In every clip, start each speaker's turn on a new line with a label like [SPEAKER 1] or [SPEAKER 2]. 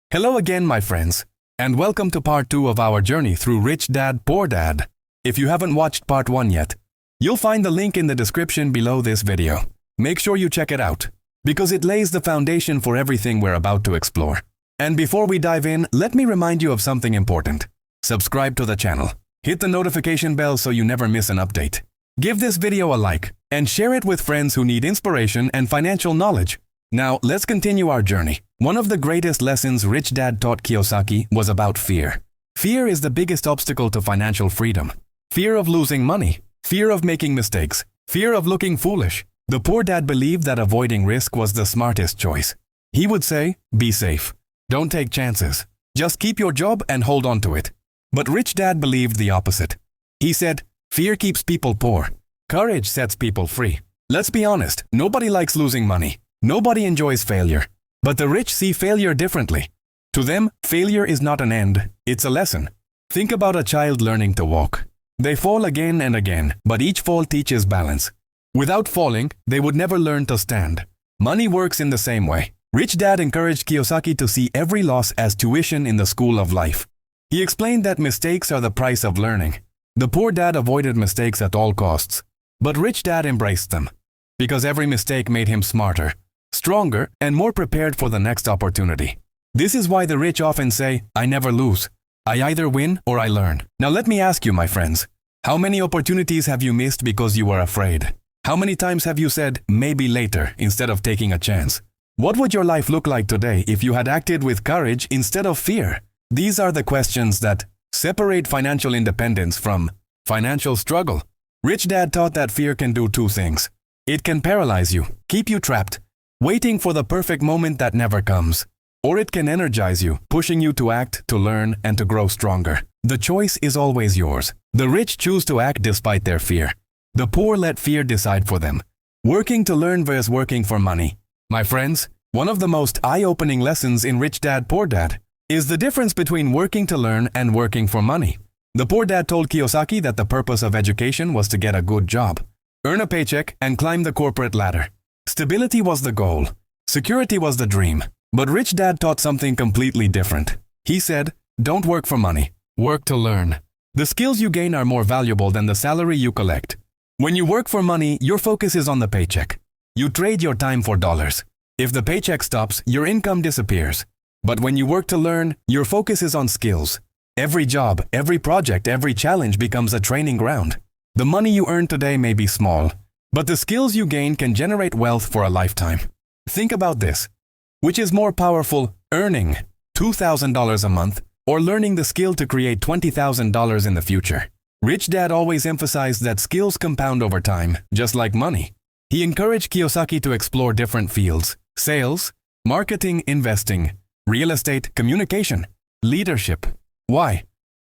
[SPEAKER 1] Hello again, my friends, and welcome to part 2 of our journey through Rich Dad, Poor Dad. If you haven't watched part 1 yet, you'll find the link in the description below this video. Make sure you check it out, because it lays the foundation for everything we're about to explore. And before we dive in, let me remind you of something important. Subscribe to the channel. Hit the notification bell so you never miss an update. Give this video a like, and share it with friends who need inspiration and financial knowledge. Now, let's continue our journey. One of the greatest lessons Rich Dad taught Kiyosaki was about fear. Fear is the biggest obstacle to financial freedom. Fear of losing money, fear of making mistakes, fear of looking foolish. The poor dad believed that avoiding risk was the smartest choice. He would say, be safe. Don't take chances. Just keep your job and hold on to it. But Rich Dad believed the opposite. He said, fear keeps people poor. Courage sets people free. Let's be honest, nobody likes losing money. Nobody enjoys failure. But the rich see failure differently. To them, failure is not an end, it's a lesson. Think about a child learning to walk. They fall again and again, but each fall teaches balance. Without falling, they would never learn to stand. Money works in the same way. Rich Dad encouraged Kiyosaki to see every loss as tuition in the school of life. He explained that mistakes are the price of learning. The poor dad avoided mistakes at all costs. But Rich Dad embraced them. Because every mistake made him smarter, stronger, and more prepared for the next opportunity. This is why the rich often say, I never lose. I either win or I learn. Now let me ask you, my friends, how many opportunities have you missed because you were afraid? How many times have you said, maybe later, instead of taking a chance? What would your life look like today if you had acted with courage instead of fear? These are the questions that separate financial independence from financial struggle. Rich Dad taught that fear can do two things. It can paralyze you, keep you trapped, waiting for the perfect moment that never comes. Or it can energize you, pushing you to act, to learn, and to grow stronger. The choice is always yours. The rich choose to act despite their fear. The poor let fear decide for them. Working to learn versus working for money. My friends, one of the most eye-opening lessons in Rich Dad, Poor Dad is the difference between working to learn and working for money. The poor dad told Kiyosaki that the purpose of education was to get a good job, earn a paycheck, and climb the corporate ladder. Stability was the goal. Security was the dream. But Rich Dad taught something completely different. He said, don't work for money. Work to learn. The skills you gain are more valuable than the salary you collect. When you work for money, your focus is on the paycheck. You trade your time for dollars. If the paycheck stops, your income disappears. But when you work to learn, your focus is on skills. Every job, every project, every challenge becomes a training ground. The money you earn today may be small, but the skills you gain can generate wealth for a lifetime. Think about this. Which is more powerful, earning $2,000 a month or learning the skill to create $20,000 in the future? Rich Dad always emphasized that skills compound over time, just like money. He encouraged Kiyosaki to explore different fields: sales, marketing, investing, real estate, communication, leadership. Why?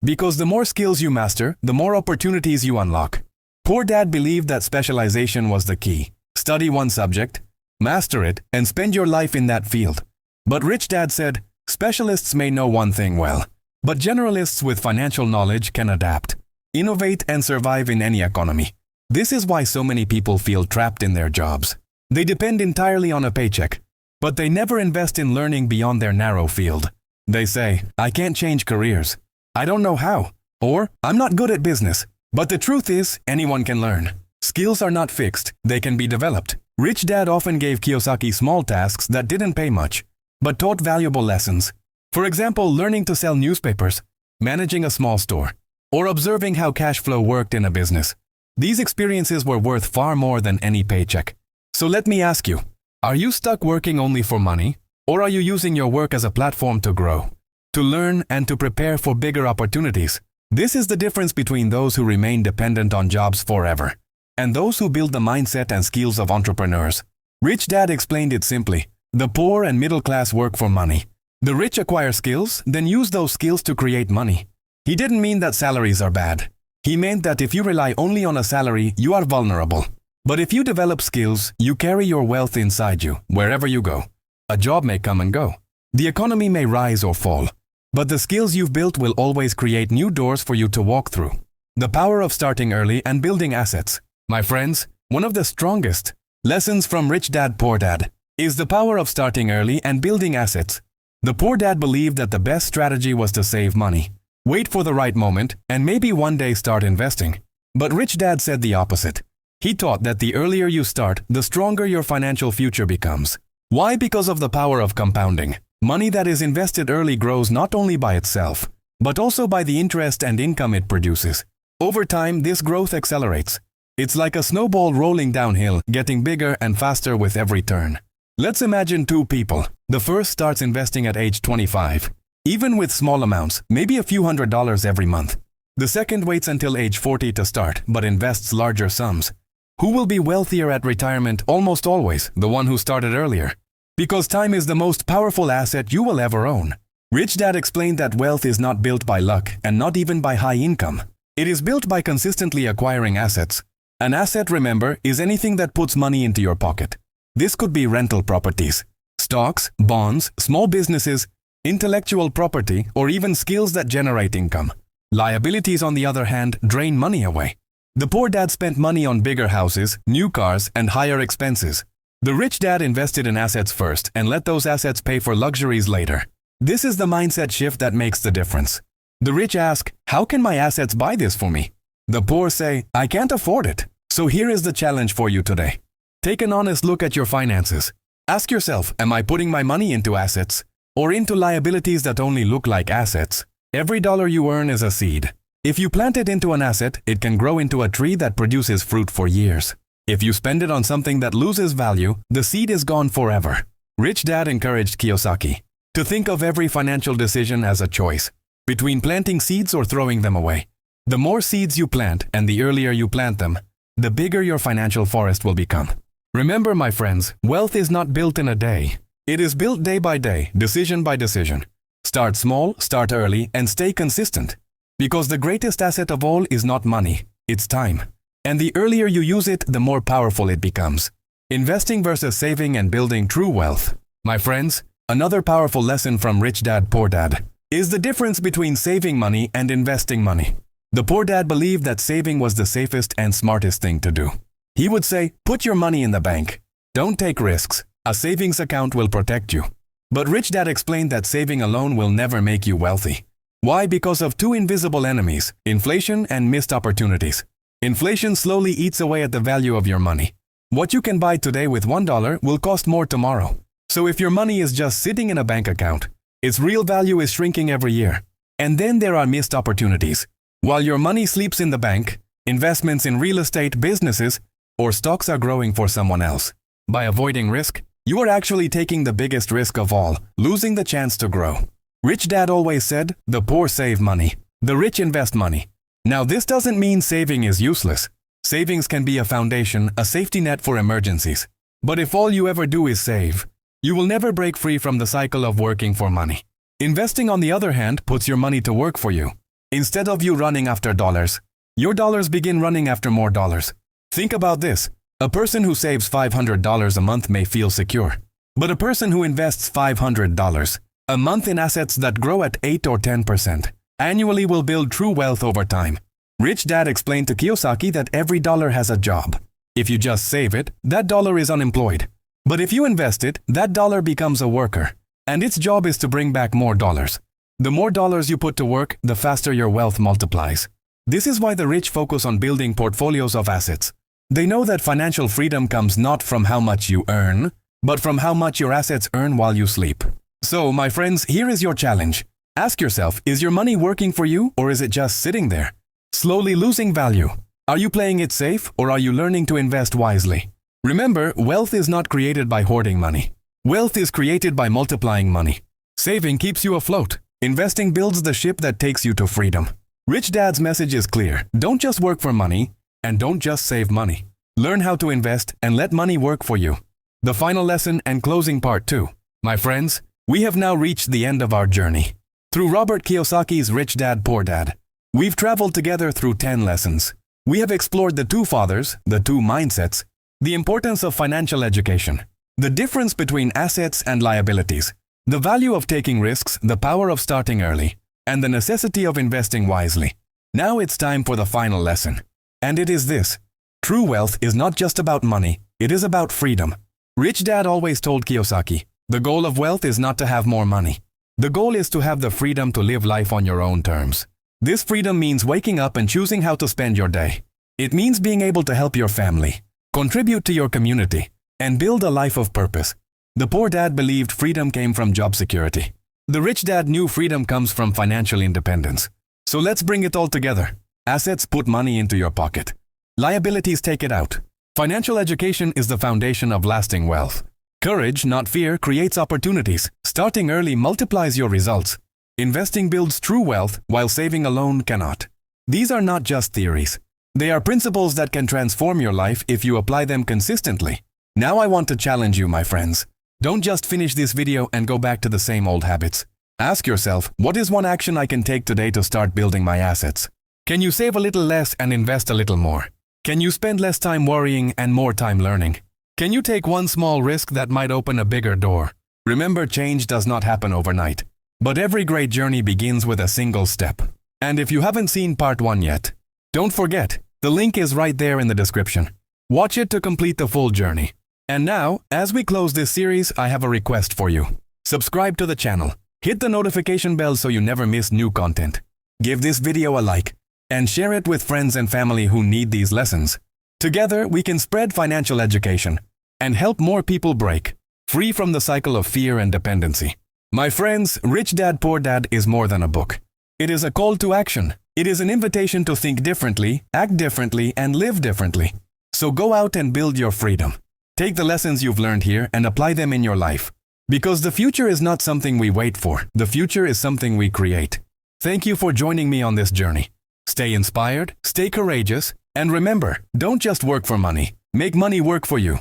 [SPEAKER 1] Because the more skills you master, the more opportunities you unlock. Poor Dad believed that specialization was the key. Study one subject, master it, and spend your life in that field. But Rich Dad said, specialists may know one thing well, but generalists with financial knowledge can adapt, innovate, and survive in any economy. This is why so many people feel trapped in their jobs. They depend entirely on a paycheck, but they never invest in learning beyond their narrow field. They say, I can't change careers. I don't know how. Or, I'm not good at business. But the truth is, anyone can learn. Skills are not fixed, they can be developed. Rich Dad often gave Kiyosaki small tasks that didn't pay much, but taught valuable lessons. For example, learning to sell newspapers, managing a small store, or observing how cash flow worked in a business. These experiences were worth far more than any paycheck. So let me ask you, are you stuck working only for money? Or are you using your work as a platform to grow, to learn, and to prepare for bigger opportunities? This is the difference between those who remain dependent on jobs forever and those who build the mindset and skills of entrepreneurs. Rich Dad explained it simply. The poor and middle class work for money. The rich acquire skills, then use those skills to create money. He didn't mean that salaries are bad. He meant that if you rely only on a salary, you are vulnerable. But if you develop skills, you carry your wealth inside you, wherever you go. A job may come and go. The economy may rise or fall. But the skills you've built will always create new doors for you to walk through. The power of starting early and building assets. My friends, one of the strongest lessons from Rich Dad, Poor Dad is the power of starting early and building assets. The poor dad believed that the best strategy was to save money, wait for the right moment, and maybe one day start investing. But Rich Dad said the opposite. He taught that the earlier you start, the stronger your financial future becomes. Why? Because of the power of compounding. Money that is invested early grows not only by itself, but also by the interest and income it produces. Over time, this growth accelerates. It's like a snowball rolling downhill, getting bigger and faster with every turn. Let's imagine two people. The first starts investing at age 25, even with small amounts, maybe a few $100s every month. The second waits until age 40 to start, but invests larger sums. Who will be wealthier at retirement? Almost always the one who started earlier. Because time is the most powerful asset you will ever own. Rich Dad explained that wealth is not built by luck and not even by high income. It is built by consistently acquiring assets. An asset, remember, is anything that puts money into your pocket. This could be rental properties, stocks, bonds, small businesses, intellectual property, or even skills that generate income. Liabilities, on the other hand, drain money away. The poor dad spent money on bigger houses, new cars, and higher expenses. The rich dad invested in assets first and let those assets pay for luxuries later. This is the mindset shift that makes the difference. The rich ask, how can my assets buy this for me? The poor say, I can't afford it. So here is the challenge for you today. Take an honest look at your finances. Ask yourself, am I putting my money into assets or into liabilities that only look like assets? Every dollar you earn is a seed. If you plant it into an asset, it can grow into a tree that produces fruit for years. If you spend it on something that loses value, the seed is gone forever. Rich Dad encouraged Kiyosaki to think of every financial decision as a choice between planting seeds or throwing them away. The more seeds you plant and the earlier you plant them, the bigger your financial forest will become. Remember, my friends, wealth is not built in a day. It is built day by day, decision by decision. Start small, start early, and stay consistent. Because the greatest asset of all is not money, it's time. And the earlier you use it, the more powerful it becomes. Investing versus saving and building true wealth. My friends, another powerful lesson from Rich Dad, Poor Dad is the difference between saving money and investing money. The poor dad believed that saving was the safest and smartest thing to do. He would say, put your money in the bank. Don't take risks. A savings account will protect you. But Rich Dad explained that saving alone will never make you wealthy. Why? Because of two invisible enemies, inflation and missed opportunities. Inflation slowly eats away at the value of your money. What you can buy today with $1 will cost more tomorrow. So if your money is just sitting in a bank account, its real value is shrinking every year. And then there are missed opportunities. While your money sleeps in the bank, investments in real estate, businesses, or stocks are growing for someone else. By avoiding risk, you are actually taking the biggest risk of all, losing the chance to grow. Rich Dad always said, the poor save money, the rich invest money. Now this doesn't mean saving is useless. Savings can be a foundation, a safety net for emergencies. But if all you ever do is save, you will never break free from the cycle of working for money. Investing, on the other hand, puts your money to work for you. Instead of you running after dollars, your dollars begin running after more dollars. Think about this. A person who saves $500 a month may feel secure. But a person who invests $500 a month in assets that grow at 8 or 10% annually will build true wealth over time. Rich Dad explained to Kiyosaki that every dollar has a job. If you just save it, that dollar is unemployed. But if you invest it, that dollar becomes a worker, and its job is to bring back more dollars. The more dollars you put to work, the faster your wealth multiplies. This is why the rich focus on building portfolios of assets. They know that financial freedom comes not from how much you earn, but from how much your assets earn while you sleep. So, my friends, here is your challenge. Ask yourself, is your money working for you, or is it just sitting there, slowly losing value? Are you playing it safe, or are you learning to invest wisely? Remember, wealth is not created by hoarding money. Wealth is created by multiplying money. Saving keeps you afloat. Investing builds the ship that takes you to freedom. Rich Dad's message is clear. Don't just work for money, and don't just save money. Learn how to invest and let money work for you. The final lesson and closing part 2. My friends, we have now reached the end of our journey. Through Robert Kiyosaki's Rich Dad, Poor Dad, we've traveled together through 10 lessons. We have explored the two fathers, the two mindsets, the importance of financial education, the difference between assets and liabilities, the value of taking risks, the power of starting early, and the necessity of investing wisely. Now it's time for the final lesson. And it is this. True wealth is not just about money, it is about freedom. Rich Dad always told Kiyosaki, the goal of wealth is not to have more money. The goal is to have the freedom to live life on your own terms. This freedom means waking up and choosing how to spend your day. It means being able to help your family, contribute to your community, and build a life of purpose. The poor dad believed freedom came from job security. The rich dad knew freedom comes from financial independence. So let's bring it all together. Assets put money into your pocket. Liabilities take it out. Financial education is the foundation of lasting wealth. Courage, not fear, creates opportunities. Starting early multiplies your results. Investing builds true wealth, while saving alone cannot. These are not just theories. They are principles that can transform your life if you apply them consistently. Now I want to challenge you, my friends. Don't just finish this video and go back to the same old habits. Ask yourself, what is one action I can take today to start building my assets? Can you save a little less and invest a little more? Can you spend less time worrying and more time learning? Can you take one small risk that might open a bigger door? Remember, change does not happen overnight. But every great journey begins with a single step. And if you haven't seen part 1 yet, don't forget, the link is right there in the description. Watch it to complete the full journey. And now, as we close this series, I have a request for you. Subscribe to the channel. Hit the notification bell so you never miss new content. Give this video a like and share it with friends and family who need these lessons. Together, we can spread financial education and help more people break free from the cycle of fear and dependency. My friends, Rich Dad Poor Dad is more than a book. It is a call to action. It is an invitation to think differently, act differently, and live differently. So go out and build your freedom. Take the lessons you've learned here and apply them in your life. Because the future is not something we wait for. The future is something we create. Thank you for joining me on this journey. Stay inspired, stay courageous, and remember, don't just work for money. Make money work for you.